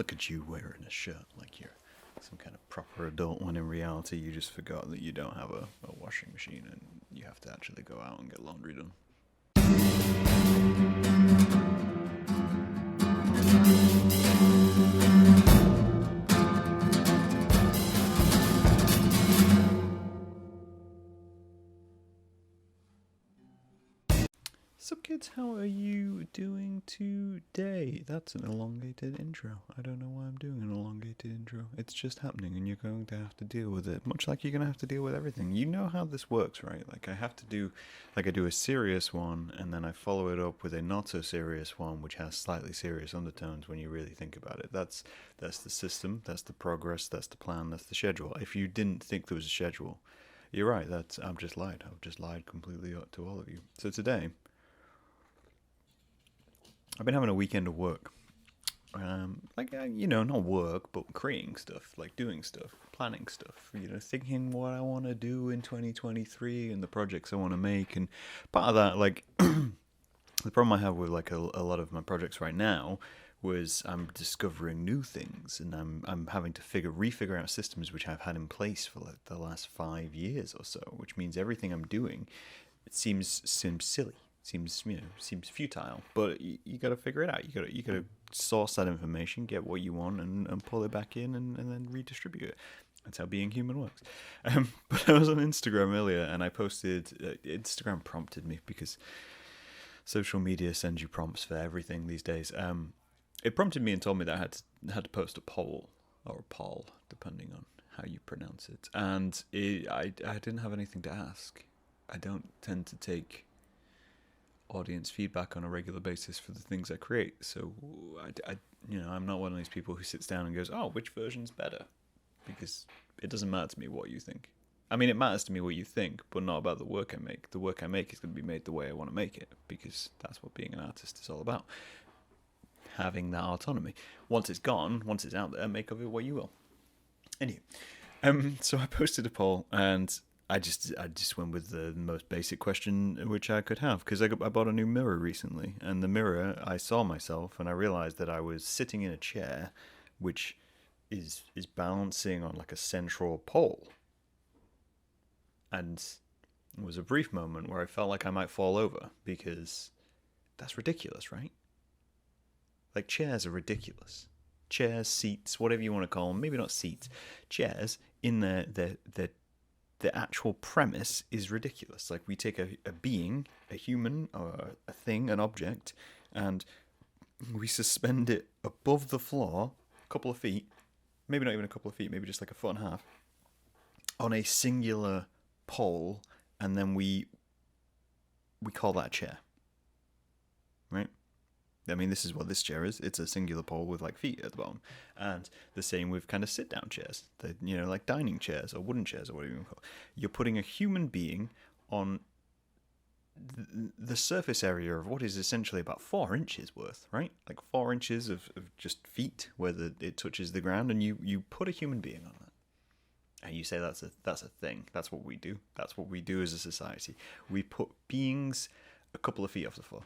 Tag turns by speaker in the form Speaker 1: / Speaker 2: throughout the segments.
Speaker 1: Look at you wearing a shirt like you're some kind of proper adult, when in reality you just forgot that you don't have a washing machine and you have to actually go out and get laundry done. So kids, how are you doing today? That's an elongated intro. I don't know why I'm doing an elongated intro. It's just happening and you're going to have to deal with it, much like you're going to have to deal with everything. You know how this works, right? Like I do a serious one and then I follow it up with a not so serious one which has slightly serious undertones when you really think about it. That's the system, that's the progress, that's the plan, that's the schedule. If you didn't think there was a schedule, you're right, I've just lied completely to all of you. So today I've been having a weekend of work. Not work, but creating stuff, like doing stuff, planning stuff, thinking what I want to do in 2023 and the projects I want to make. And part of that, the problem I have with a lot of my projects right now was I'm discovering new things and I'm having to refigure out systems which I've had in place for the last 5 years or so, which means everything I'm doing, it seems silly. Seems futile, but you got to figure it out. You got to source that information, get what you want, and pull it back in, and then redistribute it. That's how being human works. But I was on Instagram earlier, and I posted. Instagram prompted me because social media sends you prompts for everything these days. It prompted me and told me that I had to post a poll or a poll, depending on how you pronounce it. And I didn't have anything to ask. I don't tend to take audience feedback on a regular basis for the things I create, so I'm not one of these people who sits down and goes, oh, which version's better, because it doesn't matter to me what you think. I mean, it matters to me what you think, but not about the work I make. The work I make is going to be made the way I want to make it, because that's what being an artist is all about, having that autonomy. Once it's gone, once it's out there, make of it what you will. Anyway, so I posted a poll, and I just went with the most basic question which I could have, because I bought a new mirror recently, and the mirror, I saw myself and I realized that I was sitting in a chair which is balancing on like a central pole, and it was a brief moment where I felt like I might fall over, because that's ridiculous, right? Like, chairs are ridiculous. Chairs, seats, whatever you want to call them, maybe not seats, chairs, in the actual premise is ridiculous. Like, we take a being, a human, or a thing, an object, and we suspend it above the floor, a couple of feet, maybe not even a couple of feet, maybe just like a foot and a half, on a singular pole, and then we call that a chair, right? I mean, this is what this chair is. It's a singular pole with like feet at the bottom. And the same with kind of sit-down chairs, like dining chairs or wooden chairs or whatever you want to call it. You're putting a human being on the surface area of what is essentially about 4 inches worth, right? Like 4 inches of just feet where it touches the ground, and you put a human being on that. And you say that's a thing. That's what we do. That's what we do as a society. We put beings a couple of feet off the floor.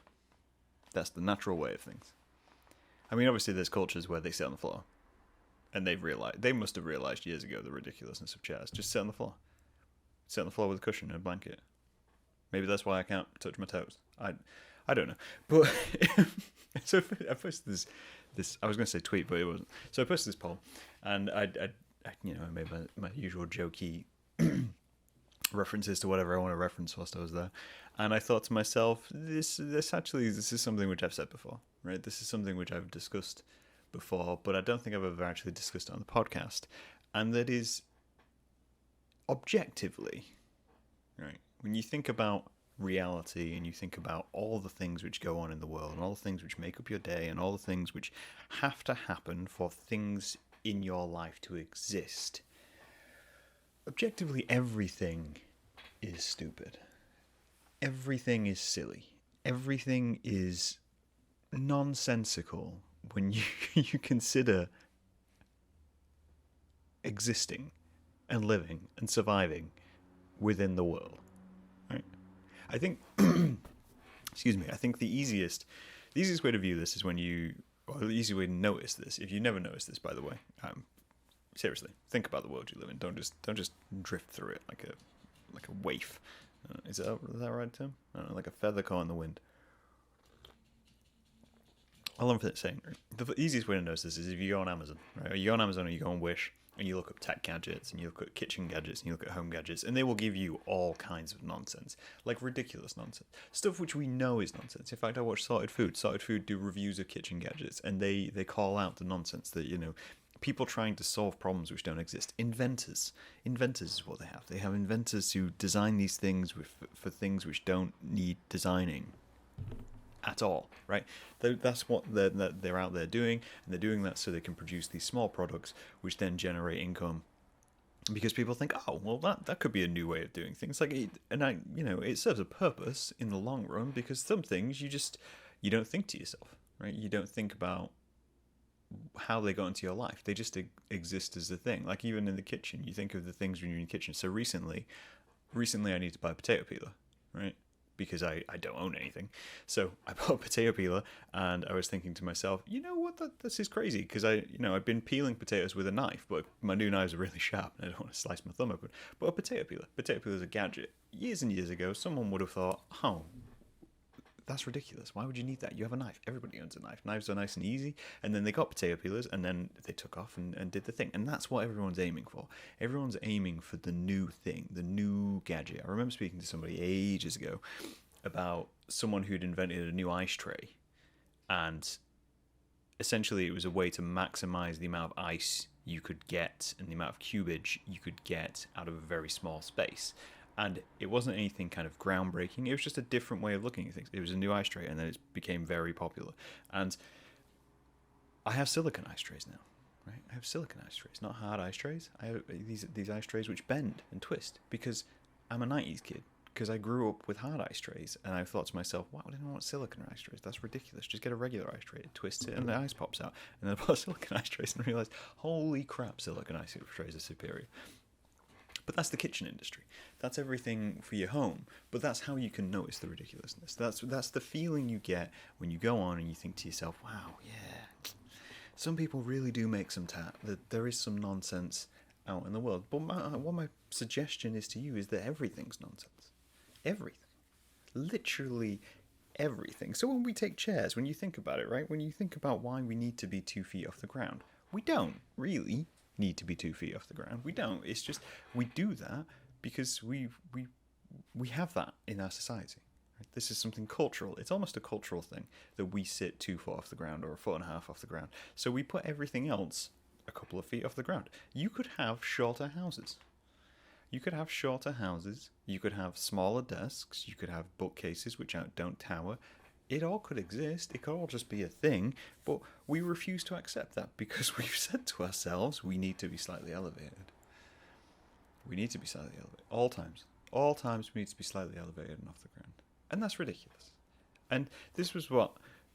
Speaker 1: That's the natural way of things. I mean, obviously there's cultures where they sit on the floor, and they must have realized years ago the ridiculousness of chairs. Just sit on the floor. Sit on the floor with a cushion and a blanket. Maybe that's why I can't touch my toes. I don't know. But so I posted this. I was going to say tweet, but it wasn't. So I posted this poll, and I made my usual jokey references to whatever I want to reference whilst I was there. And I thought to myself, this is something which I've said before, right? This is something which I've discussed before, but I don't think I've ever actually discussed it on the podcast. And that is, objectively, right? When you think about reality and you think about all the things which go on in the world and all the things which make up your day and all the things which have to happen for things in your life to exist, objectively everything is stupid. Everything is silly. Everything is nonsensical when you consider existing and living and surviving within the world, right? I think, excuse me, I think the easiest way to view this is when you Well, the easy way to notice this, if you never noticed this, by the way, seriously, think about the world you live in. Don't just drift through it like a waif. Is that right, Tim? I don't know, like a feather caught in the wind. All I'm saying, the easiest way to notice this is if you go on Amazon, right? Or you go on Amazon or you go on Wish, and you look up tech gadgets, and you look at kitchen gadgets, and you look at home gadgets, and they will give you all kinds of nonsense, like ridiculous nonsense, stuff which we know is nonsense. In fact, I watch Sorted Food. Sorted Food do reviews of kitchen gadgets, and they call out the nonsense that, people trying to solve problems which don't exist. Inventors is what they have. They have inventors who design these things for things which don't need designing at all, right? That's what they're out there doing, and they're doing that so they can produce these small products which then generate income, because people think, oh, well, that could be a new way of doing things. It serves a purpose in the long run, because some things you don't think to yourself, right? You don't think about how they got into your life. They just exist as a thing. Like, even in the kitchen, you think of the things when you're in the kitchen. So recently I need to buy a potato peeler, right? Because I don't own anything. So I bought a potato peeler, and I was thinking to myself, you know what, this is crazy, because I've been peeling potatoes with a knife, but my new knives are really sharp, and I don't want to slice my thumb open. But a potato peeler is a gadget. Years and years ago, someone would have thought, oh, that's ridiculous. Why would you need that? You have a knife. Everybody owns a knife. Knives are nice and easy. And then they got potato peelers, and then they took off and did the thing. And that's what everyone's aiming for. Everyone's aiming for the new thing, the new gadget. I remember speaking to somebody ages ago about someone who'd invented a new ice tray. And essentially it was a way to maximize the amount of ice you could get and the amount of cubage you could get out of a very small space. And it wasn't anything kind of groundbreaking. It was just a different way of looking at things. It was a new ice tray, and then it became very popular. And I have silicon ice trays now, right? I have silicon ice trays, not hard ice trays. I have these ice trays which bend and twist, because I'm a 90s kid. Because I grew up with hard ice trays, and I thought to myself, wow, I didn't want silicon ice trays. That's ridiculous. Just get a regular ice tray, twist it, and the ice pops out. And then I bought silicon ice trays and realized, holy crap, silicon ice trays are superior. But that's the kitchen industry. That's everything for your home. But that's how you can notice the ridiculousness. That's the feeling you get when you go on and you think to yourself, wow, yeah, some people really do make some that there is some nonsense out in the world. But what my suggestion is to you is that everything's nonsense. Everything. Literally everything. So when we take chairs, when you think about it, right? When you think about why we need to be 2 feet off the ground, we don't really need to be 2 feet off the ground. We don't. It's just we do that because we have that in our society. Right? This is something cultural. It's almost a cultural thing that we sit 2 foot off the ground or a foot and a half off the ground. So we put everything else a couple of feet off the ground. You could have shorter houses. You could have shorter houses. You could have smaller desks. You could have bookcases which don't tower. It all could exist. It could all just be a thing, but we refuse to accept that because we've said to ourselves we need to be slightly elevated. We need to be slightly elevated. All times. All times we need to be slightly elevated and off the ground. And that's ridiculous. And this was what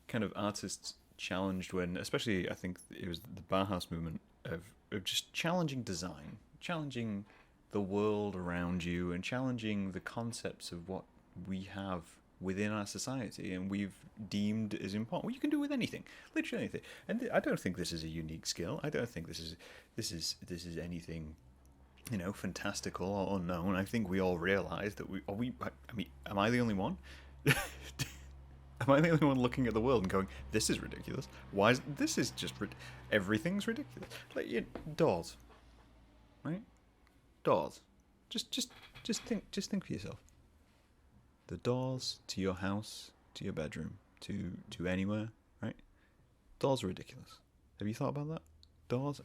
Speaker 1: kind of artists challenged when, especially I think it was the Bauhaus movement of just challenging design, challenging the world around you, and challenging the concepts of what we have within our society and we've deemed as important. Well, you can do with anything, literally anything. And I don't think this is a unique skill. I don't think this is anything, fantastical or unknown. I think we all realize that am I the only one? Am I the only one looking at the world and going, this is ridiculous? Why is this is just everything's ridiculous? Like doors, right? Doors. Just think for yourself. The doors to your house, to your bedroom, to anywhere, right? Doors are ridiculous. Have you thought about that? Doors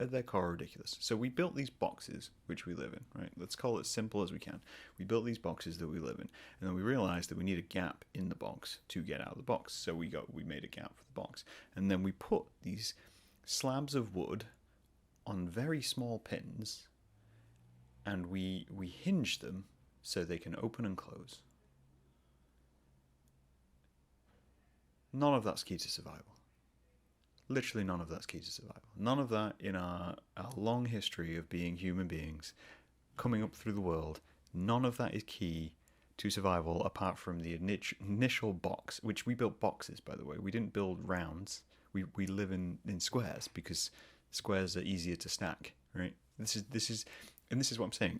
Speaker 1: at their core are ridiculous. So we built these boxes which we live in, right? Let's call it simple as we can. We built these boxes that we live in, and then we realized that we need a gap in the box to get out of the box. So we made a gap for the box, and then we put these slabs of wood on very small pins, and we hinge them so they can open and close. None of that's key to survival. Literally none of that's key to survival. None of that in our long history of being human beings, coming up through the world, none of that is key to survival apart from the initial box, which we built boxes, by the way. We didn't build rounds. We live in squares because squares are easier to stack, right? This is what I'm saying.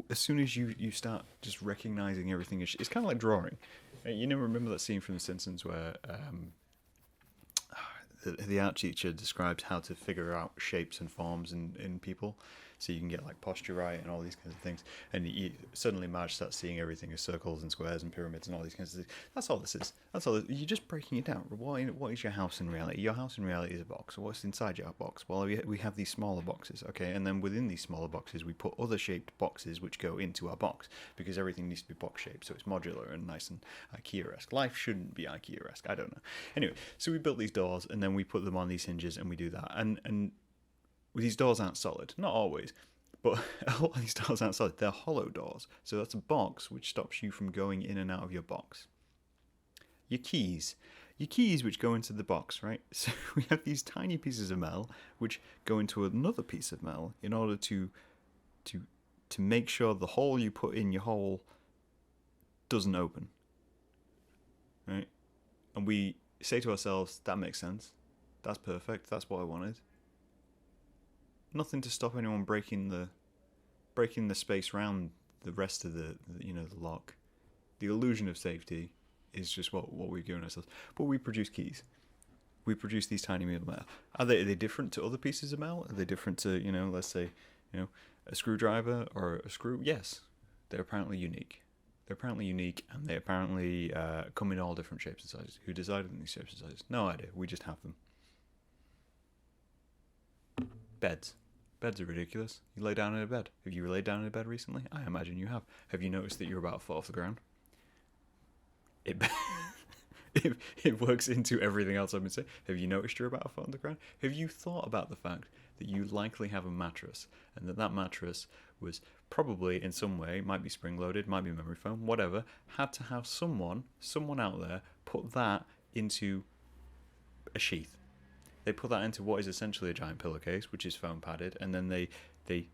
Speaker 1: As soon as you start just recognizing everything, it's kind of like drawing. You never remember that scene from The Simpsons where the art teacher describes how to figure out shapes and forms in people, so you can get like posture right and all these kinds of things. And suddenly Marge starts seeing everything as circles and squares and pyramids and all these kinds of things. That's all this is. That's all. You're just breaking it down. What is your house in reality? Your house in reality is a box. What's inside your box? Well, we have these smaller boxes, okay, and then within these smaller boxes we put other shaped boxes which go into our box because everything needs to be box shaped, so it's modular and nice and IKEA-esque. Life shouldn't be IKEA-esque. I don't know. Anyway, so we built these doors and then we put them on these hinges and we do that. And these doors aren't solid, not always, but a lot of these doors aren't solid. They're hollow doors, so that's a box which stops you from going in and out of your box. Your keys which go into the box, right? So we have these tiny pieces of metal which go into another piece of metal in order to make sure the hole you put in your hole doesn't open, right? And we say to ourselves, that makes sense. That's perfect. That's what I wanted. Nothing to stop anyone breaking the space around the rest of the lock. The illusion of safety is just what we've given ourselves. But we produce keys. We produce these tiny metal. Are they different to other pieces of metal? Are they different to, let's say, a screwdriver or a screw? Yes, they're apparently unique. And they apparently come in all different shapes and sizes. Who decided on these shapes and sizes? No idea. We just have them. Beds are ridiculous. You lay down in a bed. Have you laid down in a bed recently? I imagine you have. Have you noticed that you're about a foot off the ground? It works into everything else I've been saying. Have you noticed you're about a foot on the ground? Have you thought about the fact that you likely have a mattress, and that mattress was probably in some way, might be spring-loaded, might be memory foam, whatever, had to have someone out there put that into a sheath. They put that into what is essentially a giant pillowcase, which is foam padded, and then they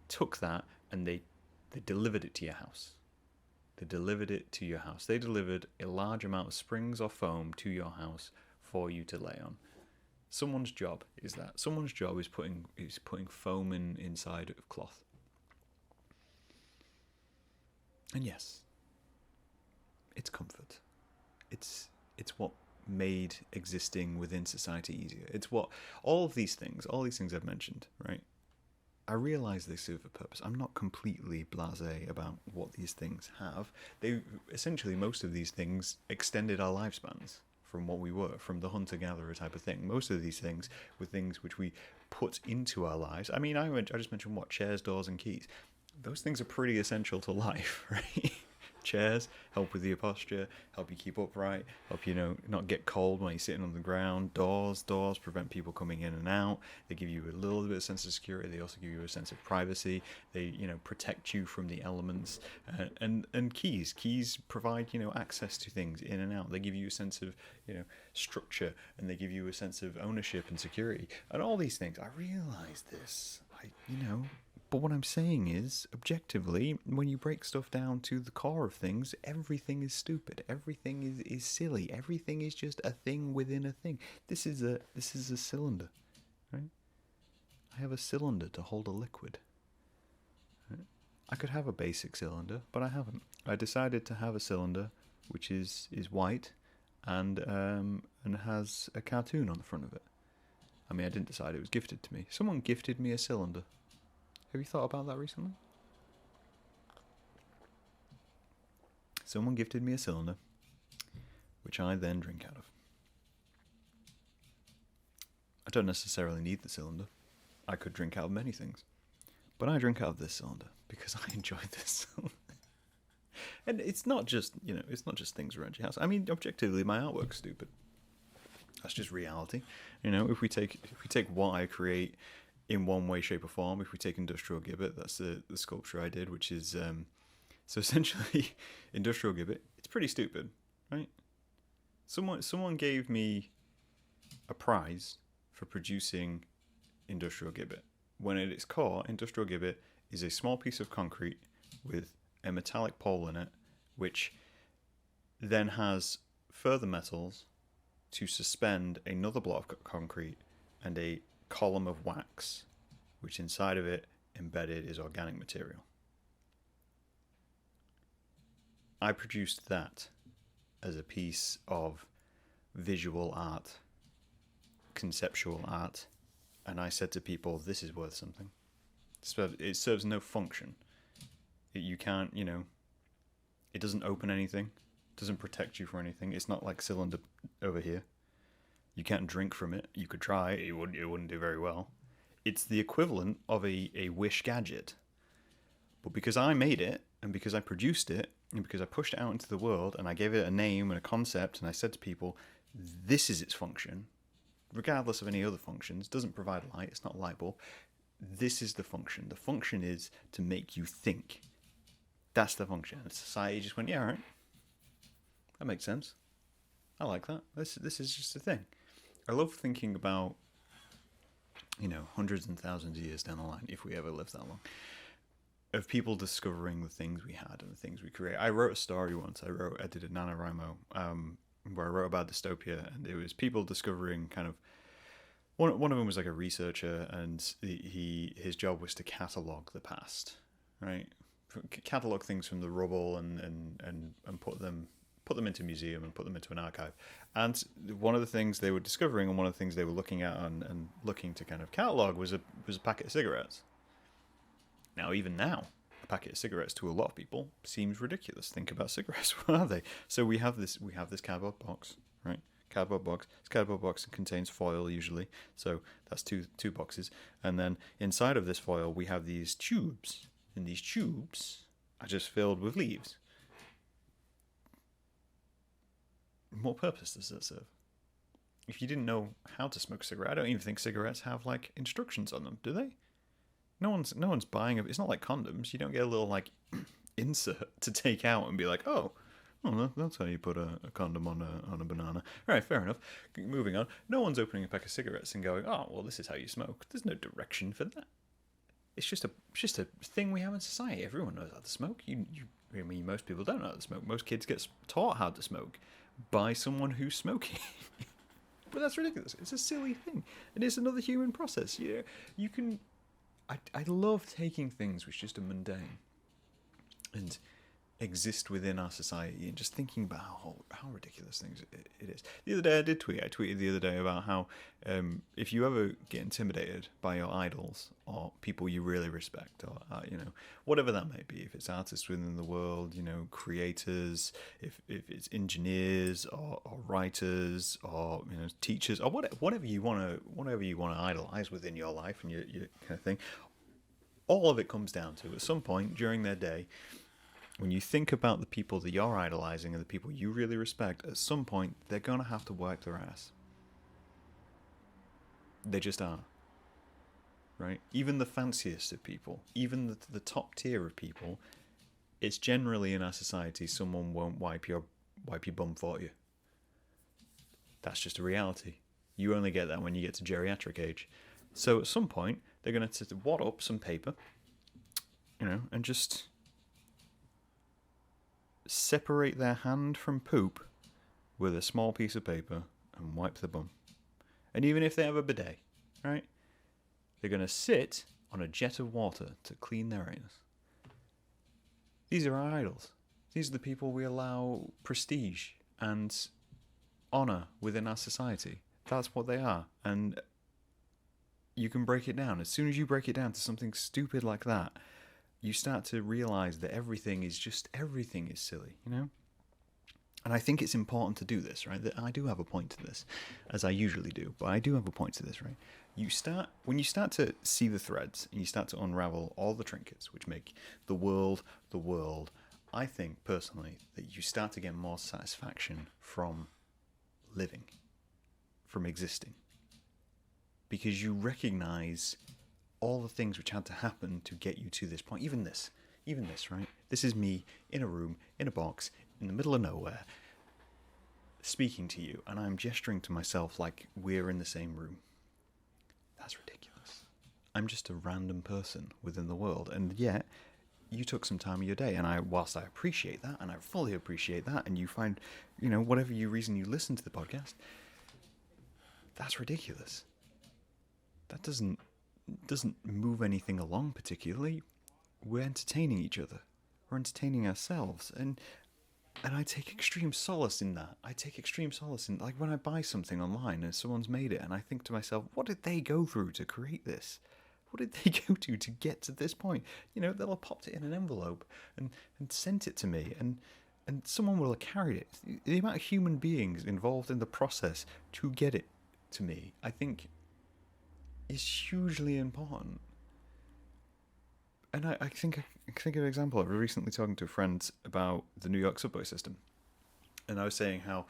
Speaker 1: took that and they delivered it to your house. They delivered a large amount of springs or foam to your house for you to lay on. Someone's job is that. Someone's job is putting foam inside of cloth. And yes, it's comfort. It's what made existing within society easier. It's what all these things I've mentioned, right? I realize they serve a purpose. I'm not completely blasé about what these things have. Essentially, most of these things extended our lifespans from what we were, from the hunter-gatherer type of thing. Most of these things were things which we put into our lives. I mean, I just mentioned chairs, doors, and keys. Those things are pretty essential to life, right? Chairs help with your posture, help you keep upright, help you not get cold when you're sitting on the ground. Doors prevent people coming in and out. They give you a little bit of sense of security. They also give you a sense of privacy. They protect you from the elements. And keys provide access to things in and out. They give you a sense of structure, and they give you a sense of ownership and security and all these things. I realize this. But what I'm saying is, objectively, when you break stuff down to the core of things, everything is stupid. Everything is silly. Everything is just a thing within a thing. This is a cylinder, right? I have a cylinder to hold a liquid. Right? I could have a basic cylinder, but I haven't. I decided to have a cylinder which is white and has a cartoon on the front of it. I mean, I didn't decide, it was gifted to me. Someone gifted me a cylinder. Have you thought about that recently? Someone gifted me a cylinder, which I then drink out of. I don't necessarily need the cylinder. I could drink out of many things. But I drink out of this cylinder because I enjoy this cylinder. And it's not just, things around your house. I mean, objectively, my artwork's stupid. That's just reality. If we take what I create in one way, shape, or form, if we take Industrial Gibbet, that's the sculpture I did, which is so essentially Industrial Gibbet. It's pretty stupid, right? Someone gave me a prize for producing Industrial Gibbet. When at its core, Industrial Gibbet is a small piece of concrete with a metallic pole in it, which then has further metals to suspend another block of concrete and a column of wax, which inside of it, embedded, is organic material. I produced that as a piece of visual art, conceptual art, and I said to people, this is worth something. It serves no function. You can't, it doesn't open anything, doesn't protect you from anything. It's not like cylinder over here. You can't drink from it. You could try, it wouldn't do very well. It's the equivalent of a Wish gadget. But because I made it, and because I produced it, and because I pushed it out into the world, and I gave it a name and a concept, and I said to people, this is its function, regardless of any other functions, doesn't provide light, it's not a light bulb. This is the function. The function is to make you think. That's the function. And society just went, yeah, all right. That makes sense. I like that. This is just a thing. I love thinking about, hundreds and thousands of years down the line, if we ever live that long, of people discovering the things we had and the things we create. I wrote a story once. I did a NaNoWriMo, where I wrote about dystopia, and it was people discovering kind of, one of them was like a researcher, and his job was to catalog the past, right? Catalog things from the rubble and put them into a museum and put them into an archive. And one of the things they were discovering, and one of the things they were looking at and looking to kind of catalog, was a packet of cigarettes. Now, even now, a packet of cigarettes to a lot of people seems ridiculous. Think about cigarettes. What are they? So we have this cardboard box, right? Cardboard box. This cardboard box contains foil usually, so that's two boxes. And then inside of this foil, we have these tubes, and these tubes are just filled with leaves. What purpose does that serve? If you didn't know how to smoke a cigarette, I don't even think cigarettes have like instructions on them, do they? No one's buying it. It's not like condoms. You don't get a little like insert to take out and be like, oh, that's how you put a condom on a banana. Right, fair enough. Moving on. No one's opening a pack of cigarettes and going, oh, well, this is how you smoke. There's no direction for that. It's just a thing we have in society. Everyone knows how to smoke. Most people don't know how to smoke. Most kids get taught how to smoke by someone who's smoking. But that's ridiculous. It's a silly thing. And it's another human process. You can. I love taking things which just are mundane and exist within our society, and just thinking about how ridiculous things it is. The other day I tweeted the other day about how if you ever get intimidated by your idols or people you really respect, or whatever that may be, if it's artists within the world, creators, if it's engineers or writers or teachers or whatever you want to idolize within your life and your kind of thing, all of it comes down to, at some point during their day, when you think about the people that you're idolizing and the people you really respect, at some point, they're going to have to wipe their ass. They just are. Right? Even the fanciest of people, even the top tier of people, it's generally in our society someone won't wipe your bum for you. That's just a reality. You only get that when you get to geriatric age. So at some point, they're going to wad up some paper, and just separate their hand from poop with a small piece of paper and wipe the bum. And even if they have a bidet, right, they're going to sit on a jet of water to clean their anus. These are our idols. These are the people we allow prestige and honor within our society. That's what they are. And you can break it down. As soon as you break it down to something stupid like that, you start to realize that everything is silly, And I think it's important to do this, right? That I do have a point to this, as I usually do, but I do have a point to this, right? When you start to see the threads and you start to unravel all the trinkets which make the world, I think personally that you start to get more satisfaction from living, from existing, because you recognize all the things which had to happen to get you to this point. Even this, right? This is me in a room, in a box, in the middle of nowhere, speaking to you, and I'm gesturing to myself like we're in the same room. That's ridiculous. I'm just a random person within the world, and yet you took some time of your day, and whilst I appreciate that, and I fully appreciate that, and you find, whatever reason you listen to the podcast, that's ridiculous. That doesn't move anything along particularly. We're entertaining each other. We're entertaining ourselves, and I take extreme solace in that. I take extreme solace in, like, when I buy something online and someone's made it, and I think to myself, what did they go through to create this? What did they go to get to this point? They'll have popped it in an envelope and sent it to me, and someone will have carried it. The amount of human beings involved in the process to get it to me, I think, is hugely important. And I think of an example. I was recently talking to a friend about the New York subway system, and I was saying how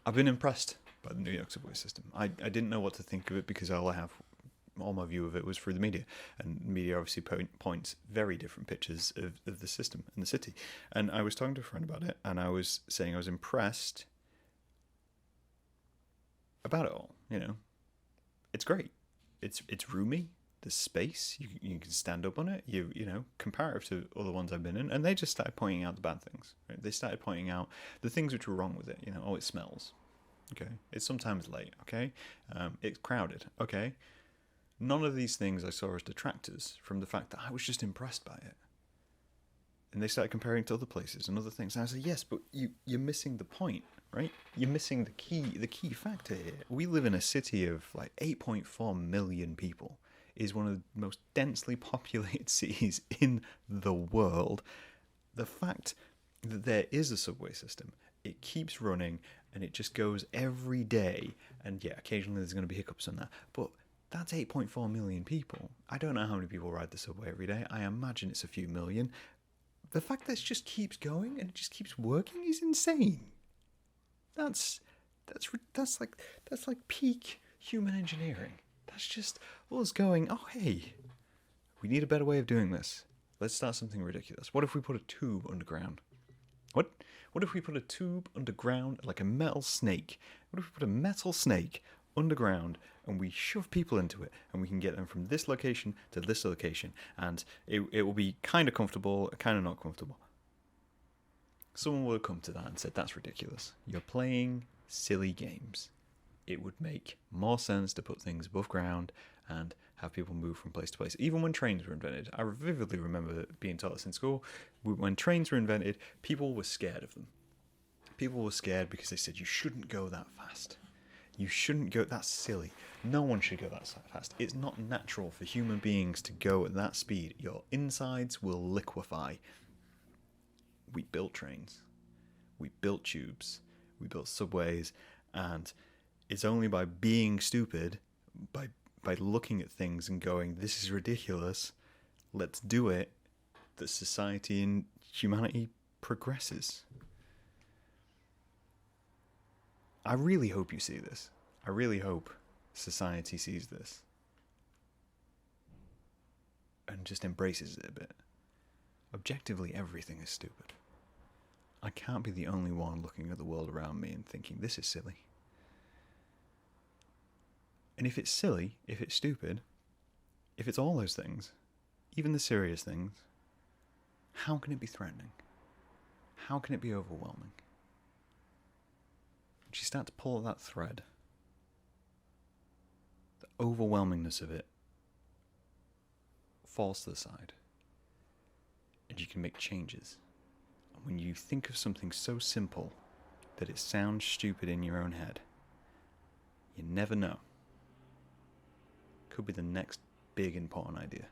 Speaker 1: I've been impressed by the New York subway system. I didn't know what to think of it because all my view of it was through the media, and media obviously points very different pictures of the system and the city. And I was talking to a friend about it, and I was saying I was impressed about it all. It's great. It's roomy. There's space. You can stand up on it. Comparative to other ones I've been in, and they just started pointing out the bad things. Right? They started pointing out the things which were wrong with it. It smells. Okay, it's sometimes late. Okay, it's crowded. Okay, none of these things I saw as detractors from the fact that I was just impressed by it. And they started comparing to other places and other things. And I said, yes, but you're missing the point, right? You're missing the key factor here. We live in a city of like 8.4 million people. It is one of the most densely populated cities in the world. The fact that there is a subway system, it keeps running, and it just goes every day. And yeah, occasionally there's going to be hiccups on that. But that's 8.4 million people. I don't know how many people ride the subway every day. I imagine it's a few million. The fact that it just keeps going and it just keeps working is insane. That's like peak human engineering. That's just us going, oh hey, we need a better way of doing this. Let's start something ridiculous. What if we put a tube underground? What if we put a tube underground like a metal snake? What if we put a metal snake underground and we shove people into it, and we can get them from this location to this location, and it will be kind of comfortable, kind of not comfortable. Someone will have come to that and said, that's ridiculous. You're playing silly games. It would make more sense to put things above ground and have people move from place to place. Even when trains were invented, I vividly remember being taught this in school. When trains were invented, people were scared of them. People were scared because they said, you shouldn't go that fast. You shouldn't go, that's silly. No one should go that fast. It's not natural for human beings to go at that speed. Your insides will liquefy. We built trains. We built tubes. We built subways. And it's only by being stupid, by looking at things and going, this is ridiculous, let's do it, that society and humanity progresses. I really hope you see this. I really hope society sees this and just embraces it a bit. Objectively, everything is stupid. I can't be the only one looking at the world around me and thinking, this is silly. And if it's silly, if it's stupid, if it's all those things, even the serious things, how can it be threatening? How can it be overwhelming? Once you start to pull that thread, the overwhelmingness of it falls to the side, and you can make changes. And when you think of something so simple that it sounds stupid in your own head, you never know. Could be the next big important idea.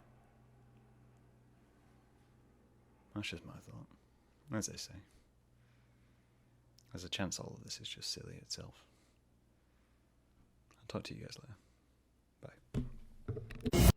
Speaker 1: That's just my thought. As they say, there's a chance all of this is just silly itself. I'll talk to you guys later. Bye.